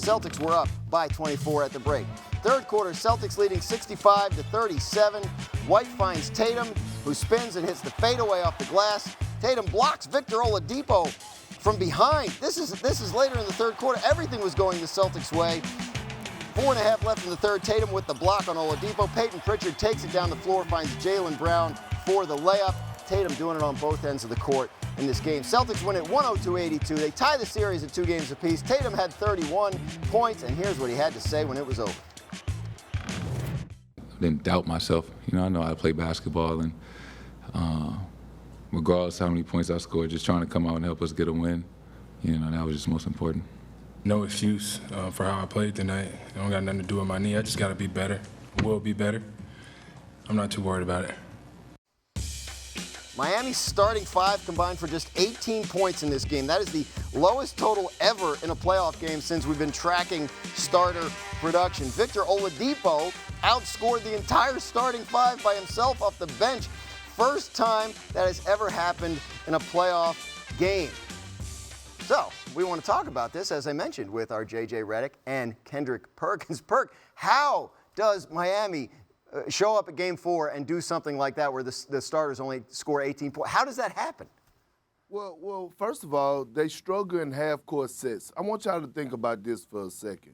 Celtics were up by 24 at the break. Third quarter, Celtics leading 65-37. White finds Tatum, who spins and hits the fadeaway off the glass. Tatum blocks Victor Oladipo from behind. This is later in the third quarter. Everything was going the Celtics' way. 4.5 left in the third. Tatum with the block on Oladipo. Peyton Pritchard takes it down the floor, finds Jaylen Brown for the layup. Tatum doing it on both ends of the court in this game. Celtics win it 102-82. They tie the series at 2 games apiece. Tatum had 31 points, and here's what he had to say when it was over. I didn't doubt myself. I know how to play basketball, and regardless of how many points I scored, just trying to come out and help us get a win, that was just most important. No excuse for how I played tonight. It don't got nothing to do with my knee. I just got to be better. Will be better. I'm not too worried about it. Miami's starting 5 combined for just 18 points in this game. That is the lowest total ever in a playoff game since we've been tracking starter production. Victor Oladipo outscored the entire starting 5 by himself off the bench. First time that has ever happened in a playoff game. So, we want to talk about this, as I mentioned, with our J.J. Redick and Kendrick Perkins. Perk, how does Miami show up at Game 4 and do something like that where the starters only score 18 points? How does that happen? Well, first of all, they struggle in half-court sets. I want y'all to think about this for a second.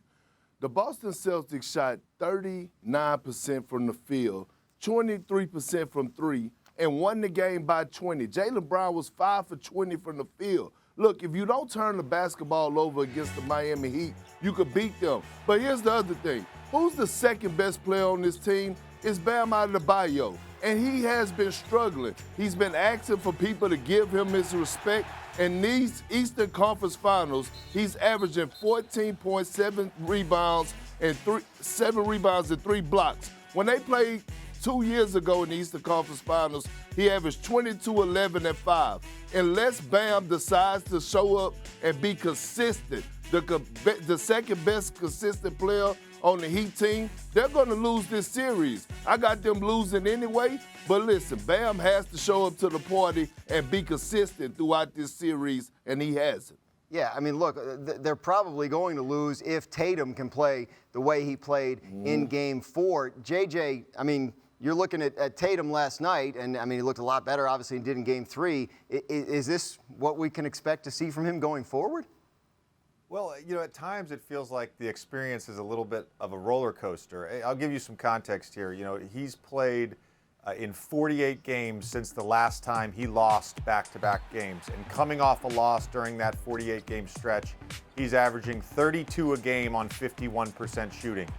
The Boston Celtics shot 39% from the field, 23% from 3, and won the game by 20. Jaylen Brown was 5 for 20 from the field. Look, if you don't turn the basketball over against the Miami Heat, you could beat them. But here's the other thing. Who's the second best player on this team? It's Bam Adebayo, and he has been struggling. He's been asking for people to give him his respect. In these Eastern Conference Finals, he's averaging 14.7 rebounds and 7 rebounds and 3 blocks. When they played 2 years ago in the Eastern Conference Finals, he averaged 22, 11, and 5. Unless Bam decides to show up and be consistent, the second best consistent player on the Heat team, they're going to lose this series. I got them losing anyway, but listen, Bam has to show up to the party and be consistent throughout this series, and he hasn't. Yeah, I mean, look, they're probably going to lose if Tatum can play the way he played in Game 4. JJ, I mean, you're looking at Tatum last night, and, I mean, he looked a lot better, obviously, and did in Game 3. Is this what we can expect to see from him going forward? Well, at times it feels like the experience is a little bit of a roller coaster. I'll give you some context here. He's played in 48 games since the last time he lost back-to-back games. And coming off a loss during that 48-game stretch, he's averaging 32 a game on 51% shooting.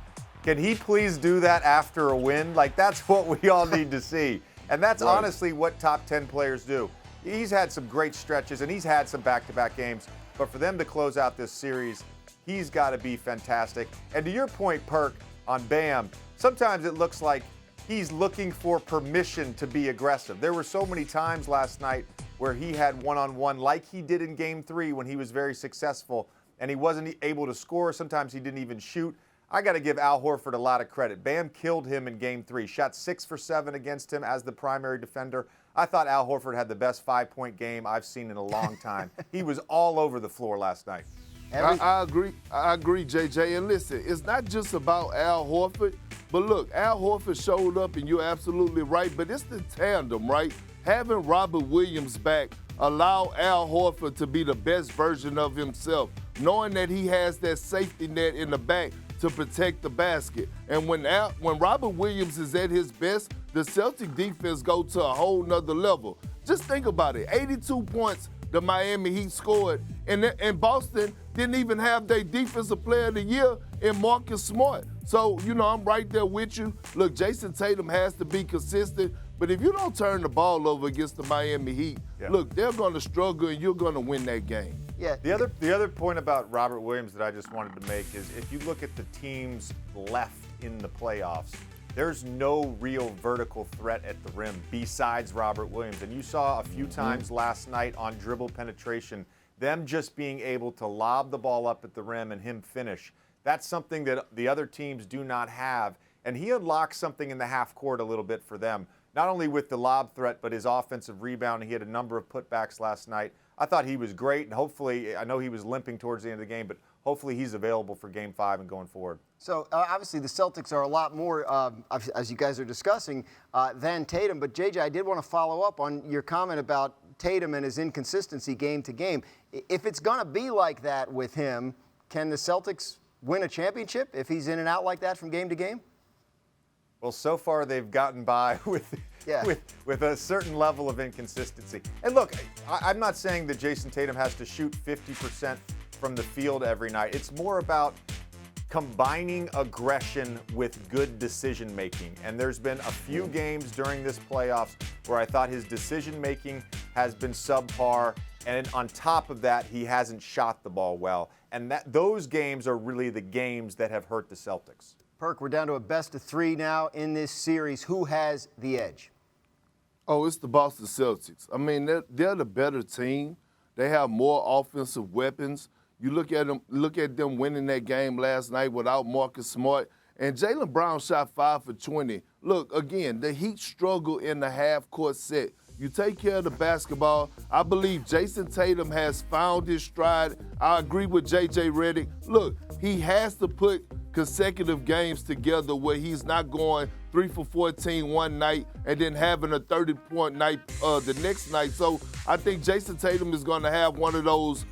Can he please do that after a win? That's what we all need to see. And that's right. Honestly what top 10 players do. He's had some great stretches, and he's had some back-to-back games. But for them to close out this series, he's got to be fantastic. And to your point, Perk, on Bam, sometimes it looks like he's looking for permission to be aggressive. There were so many times last night where he had one-on-one, like he did in Game 3 when he was very successful, and he wasn't able to score. Sometimes he didn't even shoot. I got to give Al Horford a lot of credit. Bam killed him in Game 3, shot 6 for 7 against him as the primary defender. I thought Al Horford had the best 5-point game I've seen in a long time. He was all over the floor last night. I agree, JJ. And listen, it's not just about Al Horford, but look, Al Horford showed up, and you're absolutely right, but it's the tandem, right? Having Robert Williams back allow Al Horford to be the best version of himself, knowing that he has that safety net in the back to protect the basket. And when Robert Williams is at his best, the Celtic defense go to a whole nother level. Just think about it. 82 points the Miami Heat scored, and Boston didn't even have their defensive player of the year in Marcus Smart. So, I'm right there with you. Look, Jason Tatum has to be consistent, but if you don't turn the ball over against the Miami Heat, look, they're going to struggle, and you're going to win that game. Yeah. The other point about Robert Williams that I just wanted to make is if you look at the teams left in the playoffs, there's no real vertical threat at the rim besides Robert Williams. And you saw a few times last night on dribble penetration, them just being able to lob the ball up at the rim and him finish. That's something that the other teams do not have. And he unlocks something in the half court a little bit for them, not only with the lob threat, but his offensive rebounding. He had a number of putbacks last night. I thought he was great, and hopefully, I know he was limping towards the end of the game, but hopefully he's available for Game 5 and going forward. So obviously the Celtics are a lot more, as you guys are discussing, than Tatum. But JJ, I did want to follow up on your comment about Tatum and his inconsistency game to game. If it's going to be like that with him, can the Celtics win a championship if he's in and out like that from game to game? Well, so far they've gotten by with a certain level of inconsistency. And look, I'm not saying that Jason Tatum has to shoot 50% from the field every night. It's more about combining aggression with good decision making. And there's been a few games during this playoffs where I thought his decision making has been subpar. And on top of that, he hasn't shot the ball well. And those games are really the games that have hurt the Celtics. Perk, we're down to a best-of-3 now in this series. Who has the edge? Oh, it's the Boston Celtics. I mean, they're the better team. They have more offensive weapons. You look at them winning that game last night without Marcus Smart. And Jaylen Brown shot 5 for 20. Look, again, the Heat struggle in the half-court set. You take care of the basketball. I believe Jason Tatum has found his stride. I agree with J.J. Redick. Look, he has to put consecutive games together where he's not going 3 for 14 one night and then having a 30-point night the next night. So I think Jason Tatum is going to have one of those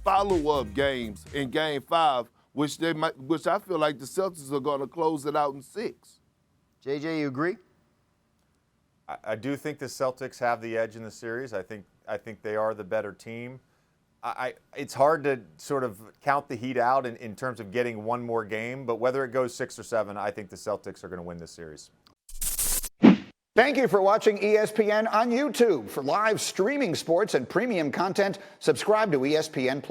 follow-up games in Game 5, which I feel like the Celtics are going to close it out in 6. JJ, you agree? I do think the Celtics have the edge in the series. I think they are the better team. It's hard to sort of count the Heat out in terms of getting one more game, but whether it goes 6 or 7, I think the Celtics are going to win this series. Thank you for watching ESPN on YouTube. For live streaming sports and premium content, subscribe to ESPN+.